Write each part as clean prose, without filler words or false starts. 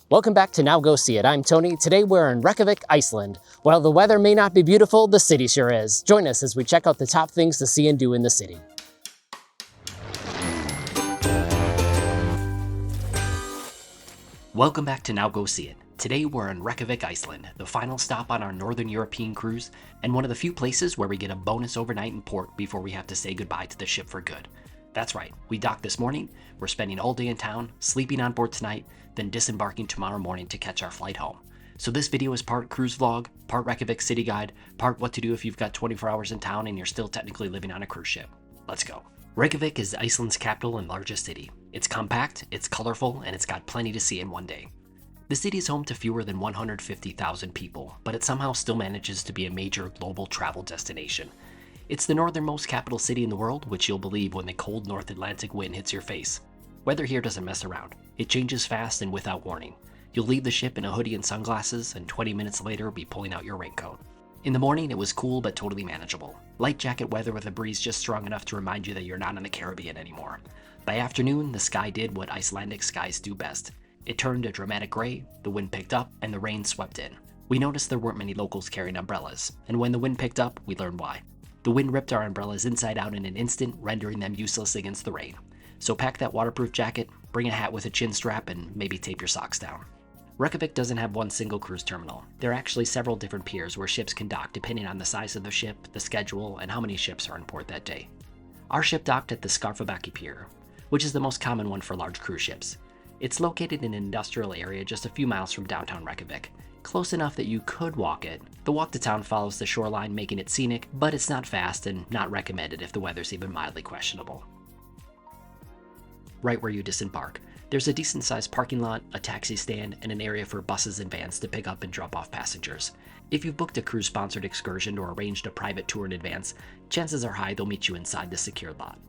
Welcome back to Now Go See It. I'm Tony. Today we're in Reykjavik, Iceland. While the weather may not be beautiful, the city sure is. Join us as we check out the top things to see and do in the city. Welcome back to Now Go See It. Today we're in Reykjavik, Iceland, the final stop on our Northern European cruise, and one of the few places where we get a bonus overnight in port before we have to say goodbye to the ship for good. That's right, we docked this morning, we're spending all day in town, sleeping on board tonight, then disembarking tomorrow morning to catch our flight home. So this video is part cruise vlog, part Reykjavik city guide, part what to do if you've got 24 hours in town and you're still technically living on a cruise ship. Let's go. Reykjavik is Iceland's capital and largest city. It's compact, it's colorful, and it's got plenty to see in one day. The city is home to fewer than 150,000 people, but it somehow still manages to be a major global travel destination. It's the northernmost capital city in the world, which you'll believe when the cold North Atlantic wind hits your face. Weather here doesn't mess around. It changes fast and without warning. You'll leave the ship in a hoodie and sunglasses, and 20 minutes later be pulling out your raincoat. In the morning, it was cool but totally manageable. Light jacket weather with a breeze just strong enough to remind you that you're not in the Caribbean anymore. By afternoon, the sky did what Icelandic skies do best. It turned a dramatic gray, the wind picked up, and the rain swept in. We noticed there weren't many locals carrying umbrellas, and when the wind picked up, we learned why. The wind ripped our umbrellas inside out in an instant, rendering them useless against the rain. So pack that waterproof jacket, bring a hat with a chin strap, and maybe tape your socks down. Reykjavik doesn't have one single cruise terminal. There are actually several different piers where ships can dock depending on the size of the ship, the schedule, and how many ships are in port that day. Our ship docked at the Skarfabakki pier, which is the most common one for large cruise ships. It's located in an industrial area just a few miles from downtown Reykjavik. Close enough that you could walk it. The walk to town follows the shoreline, making it scenic, but it's not fast and not recommended if the weather's even mildly questionable. Right where you disembark, there's a decent-sized parking lot, a taxi stand, and an area for buses and vans to pick up and drop off passengers. If you've booked a cruise-sponsored excursion or arranged a private tour in advance, chances are high they'll meet you inside the secured lot.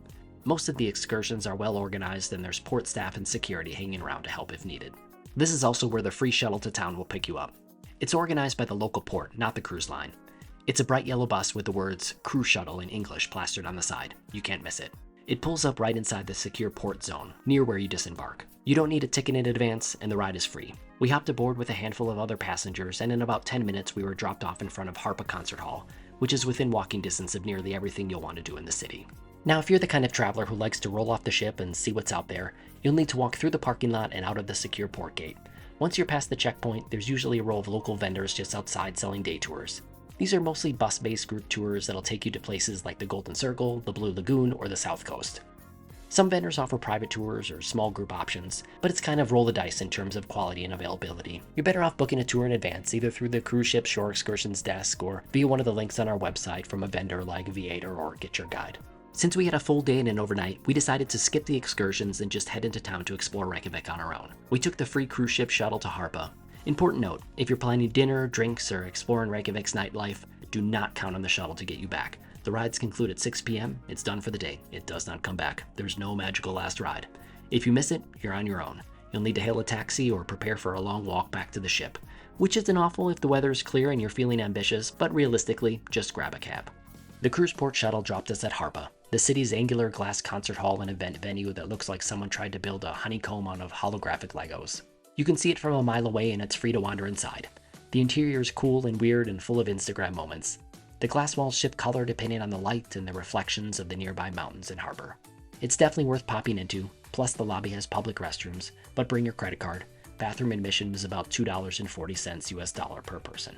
Most of the excursions are well organized and there's port staff and security hanging around to help if needed. This is also where the free shuttle to town will pick you up. It's organized by the local port, not the cruise line. It's a bright yellow bus with the words "Cruise Shuttle" in English plastered on the side. You can't miss it. It pulls up right inside the secure port zone, near where you disembark. You don't need a ticket in advance, and the ride is free. We hopped aboard with a handful of other passengers, and in about 10 minutes we were dropped off in front of Harpa Concert Hall, which is within walking distance of nearly everything you'll want to do in the city. Now, if you're the kind of traveler who likes to roll off the ship and see what's out there, you'll need to walk through the parking lot and out of the secure port gate. Once you're past the checkpoint, there's usually a row of local vendors just outside selling day tours. These are mostly bus-based group tours that'll take you to places like the Golden Circle, the Blue Lagoon, or the South Coast. Some vendors offer private tours or small group options, but it's kind of roll the dice in terms of quality and availability. You're better off booking a tour in advance, either through the cruise ship shore excursions desk or via one of the links on our website from a vendor like Voyager or Get Your Guide. Since we had a full day and an overnight, we decided to skip the excursions and just head into town to explore Reykjavik on our own. We took the free cruise ship shuttle to Harpa. Important note, if you're planning dinner, drinks, or exploring Reykjavik's nightlife, do not count on the shuttle to get you back. The rides conclude at 6 p.m. It's done for the day. It does not come back. There's no magical last ride. If you miss it, you're on your own. You'll need to hail a taxi or prepare for a long walk back to the ship, which isn't awful if the weather is clear and you're feeling ambitious, but realistically, just grab a cab. The cruise port shuttle dropped us at Harpa, the city's angular glass concert hall and event venue that looks like someone tried to build a honeycomb out of holographic Legos. You can see it from a mile away and it's free to wander inside. The interior is cool and weird and full of Instagram moments. The glass walls shift color depending on the light and the reflections of the nearby mountains and harbor. It's definitely worth popping into, plus the lobby has public restrooms, but bring your credit card. Bathroom admission is about $2.40 US dollar per person.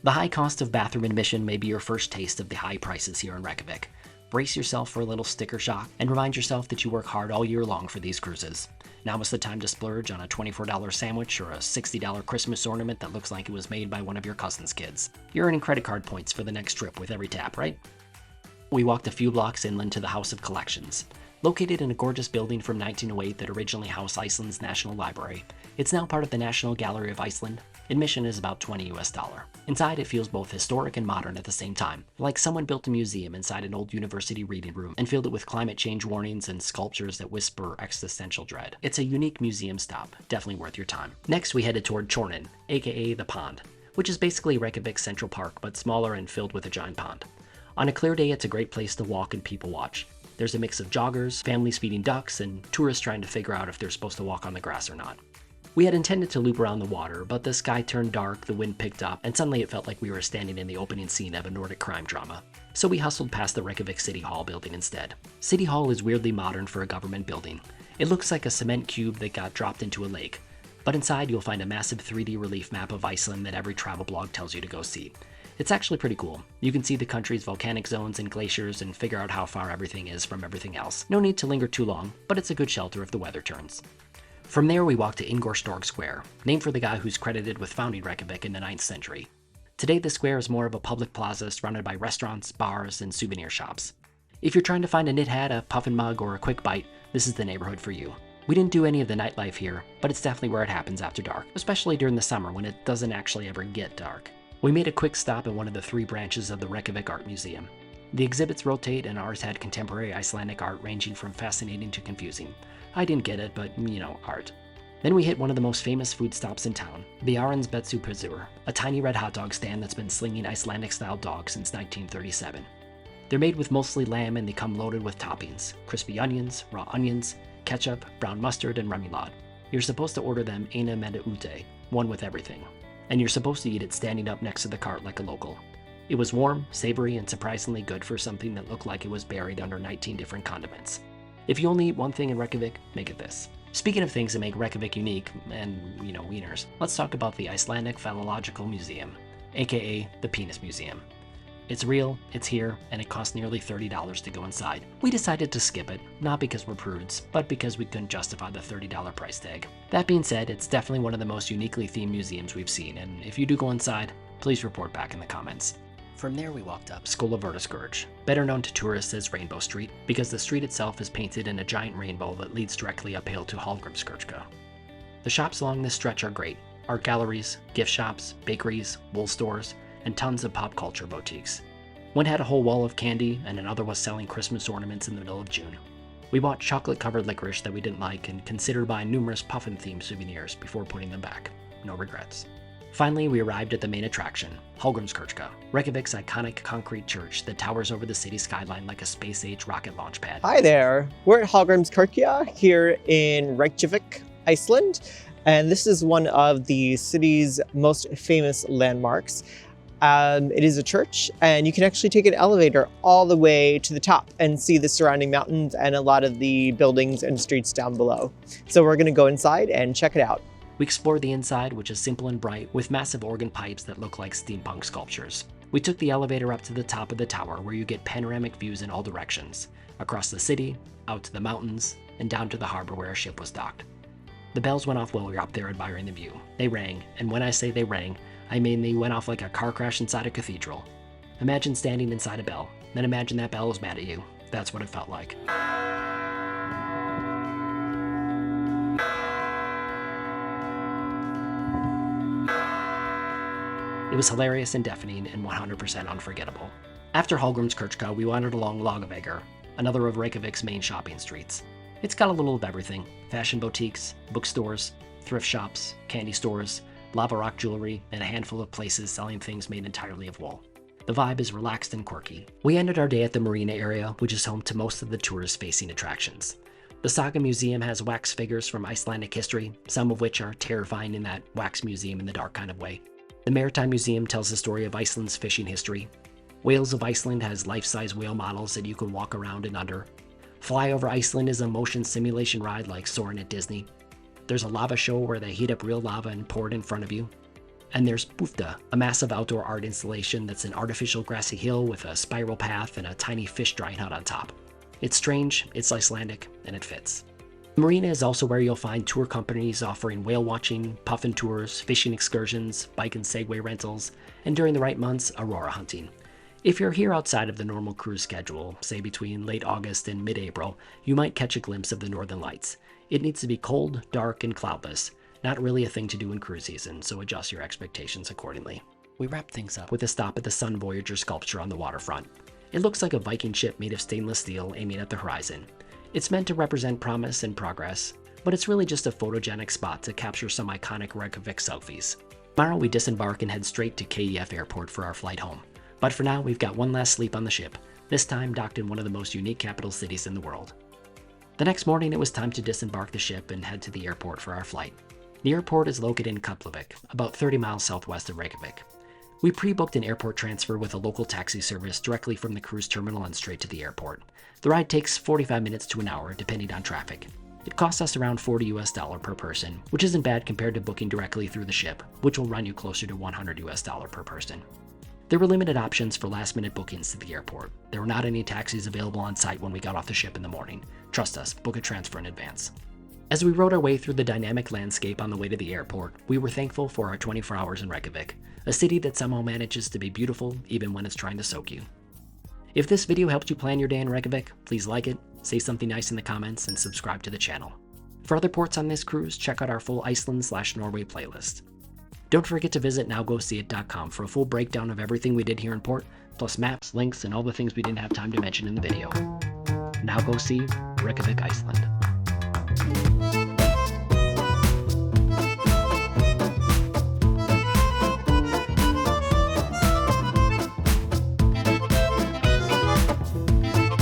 The high cost of bathroom admission may be your first taste of the high prices here in Reykjavik. Brace yourself for a little sticker shock and remind yourself that you work hard all year long for these cruises. Now is the time to splurge on a $24 sandwich or a $60 Christmas ornament that looks like it was made by one of your cousin's kids. You're earning credit card points for the next trip with every tap, right? We walked a few blocks inland to the House of Collections. Located in a gorgeous building from 1908 that originally housed Iceland's National Library, it's now part of the National Gallery of Iceland. Admission is about $20 US. Inside, it feels both historic and modern at the same time, like someone built a museum inside an old university reading room and filled it with climate change warnings and sculptures that whisper existential dread. It's a unique museum stop, definitely worth your time. Next, we headed toward Tjornin, aka the Pond, which is basically Reykjavik's Central Park, but smaller and filled with a giant pond. On a clear day, it's a great place to walk and people watch. There's a mix of joggers, families feeding ducks, and tourists trying to figure out if they're supposed to walk on the grass or not. We had intended to loop around the water, but the sky turned dark, the wind picked up, and suddenly it felt like we were standing in the opening scene of a Nordic crime drama. So we hustled past the Reykjavik City Hall building instead. City Hall is weirdly modern for a government building. It looks like a cement cube that got dropped into a lake. But inside you'll find a massive 3D relief map of Iceland that every travel blog tells you to go see. It's actually pretty cool. You can see the country's volcanic zones and glaciers and figure out how far everything is from everything else. No need to linger too long, but it's a good shelter if the weather turns. From there we walked to Ingolstorg Square, named for the guy who's credited with founding Reykjavik in the 9th century. Today the square is more of a public plaza surrounded by restaurants, bars, and souvenir shops. If you're trying to find a knit hat, a puffin mug, or a quick bite, this is the neighborhood for you. We didn't do any of the nightlife here, but it's definitely where it happens after dark, especially during the summer when it doesn't actually ever get dark. We made a quick stop at one of the 3 branches of the Reykjavik Art Museum. The exhibits rotate and ours had contemporary Icelandic art ranging from fascinating to confusing. I didn't get it, but art. Then we hit one of the most famous food stops in town, the Arensbetsupizur, a tiny red hot dog stand that's been slinging Icelandic-style dogs since 1937. They're made with mostly lamb and they come loaded with toppings, crispy onions, raw onions, ketchup, brown mustard, and remoulade. You're supposed to order them eina með ute, one with everything. And you're supposed to eat it standing up next to the cart like a local. It was warm, savory, and surprisingly good for something that looked like it was buried under 19 different condiments. If you only eat one thing in Reykjavik, make it this. Speaking of things that make Reykjavik unique, and, wieners, let's talk about the Icelandic Philological Museum, aka the Penis Museum. It's real, it's here, and it costs nearly $30 to go inside. We decided to skip it, not because we're prudes, but because we couldn't justify the $30 price tag. That being said, it's definitely one of the most uniquely themed museums we've seen, and if you do go inside, please report back in the comments. From there we walked up Skólavörðusgöng, better known to tourists as Rainbow Street, because the street itself is painted in a giant rainbow that leads directly uphill to Hallgrimskirkja. The shops along this stretch are great. Art galleries, gift shops, bakeries, wool stores, and tons of pop culture boutiques. One had a whole wall of candy, and another was selling Christmas ornaments in the middle of June. We bought chocolate-covered licorice that we didn't like and considered buying numerous puffin-themed souvenirs before putting them back. No regrets. Finally, we arrived at the main attraction, Hallgrimskirkja, Reykjavik's iconic concrete church that towers over the city skyline like a space-age rocket launch pad. Hi there, we're at Hallgrimskirkja here in Reykjavik, Iceland, and this is one of the city's most famous landmarks. It is a church, and you can actually take an elevator all the way to the top and see the surrounding mountains and a lot of the buildings and streets down below. So we're going to go inside and check it out. We explored the inside, which is simple and bright, with massive organ pipes that look like steampunk sculptures. We took the elevator up to the top of the tower, where you get panoramic views in all directions, across the city, out to the mountains, and down to the harbor where our ship was docked. The bells went off while we were up there admiring the view. They rang, and when I say they rang, I mean they went off like a car crash inside a cathedral. Imagine standing inside a bell, then imagine that bell was mad at you. That's what it felt like. It was hilarious and deafening and 100% unforgettable. After Hallgrimskirkja, we wandered along Laugavegur, another of Reykjavik's main shopping streets. It's got a little of everything: fashion boutiques, bookstores, thrift shops, candy stores, lava rock jewelry, and a handful of places selling things made entirely of wool. The vibe is relaxed and quirky. We ended our day at the marina area, which is home to most of the tourist-facing attractions. The Saga Museum has wax figures from Icelandic history, some of which are terrifying in that wax museum in the dark kind of way. The Maritime Museum tells the story of Iceland's fishing history. Whales of Iceland has life-size whale models that you can walk around and under. Fly Over Iceland is a motion simulation ride like soaring at Disney. There's a lava show where they heat up real lava and pour it in front of you. And there's Bufta, a massive outdoor art installation that's an artificial grassy hill with a spiral path and a tiny fish drying hut on top. It's strange, it's Icelandic, and it fits. The marina is also where you'll find tour companies offering whale watching, puffin tours, fishing excursions, bike and Segway rentals, and during the right months, aurora hunting. If you're here outside of the normal cruise schedule, say between late August and mid-April, you might catch a glimpse of the northern lights. It needs to be cold, dark, and cloudless. Not really a thing to do in cruise season, so adjust your expectations accordingly. We wrap things up with a stop at the Sun Voyager sculpture on the waterfront. It looks like a Viking ship made of stainless steel aiming at the horizon. It's meant to represent promise and progress, but it's really just a photogenic spot to capture some iconic Reykjavik selfies. Tomorrow we disembark and head straight to KEF Airport for our flight home. But for now, we've got one last sleep on the ship, this time docked in one of the most unique capital cities in the world. The next morning, it was time to disembark the ship and head to the airport for our flight. The airport is located in Keflavik, about 30 miles southwest of Reykjavik. We pre-booked an airport transfer with a local taxi service directly from the cruise terminal and straight to the airport. The ride takes 45 minutes to an hour, depending on traffic. It costs us around $40 per person, which isn't bad compared to booking directly through the ship, which will run you closer to $100 per person. There were limited options for last-minute bookings to the airport. There were not any taxis available on site when we got off the ship in the morning. Trust us, book a transfer in advance. As we rode our way through the dynamic landscape on the way to the airport, we were thankful for our 24 hours in Reykjavik, a city that somehow manages to be beautiful even when it's trying to soak you. If this video helped you plan your day in Reykjavik, please like it, say something nice in the comments, and subscribe to the channel. For other ports on this cruise, check out our full Iceland/Norway playlist. Don't forget to visit nowgoseeit.com for a full breakdown of everything we did here in port, plus maps, links, and all the things we didn't have time to mention in the video. Now go see Reykjavik, Iceland.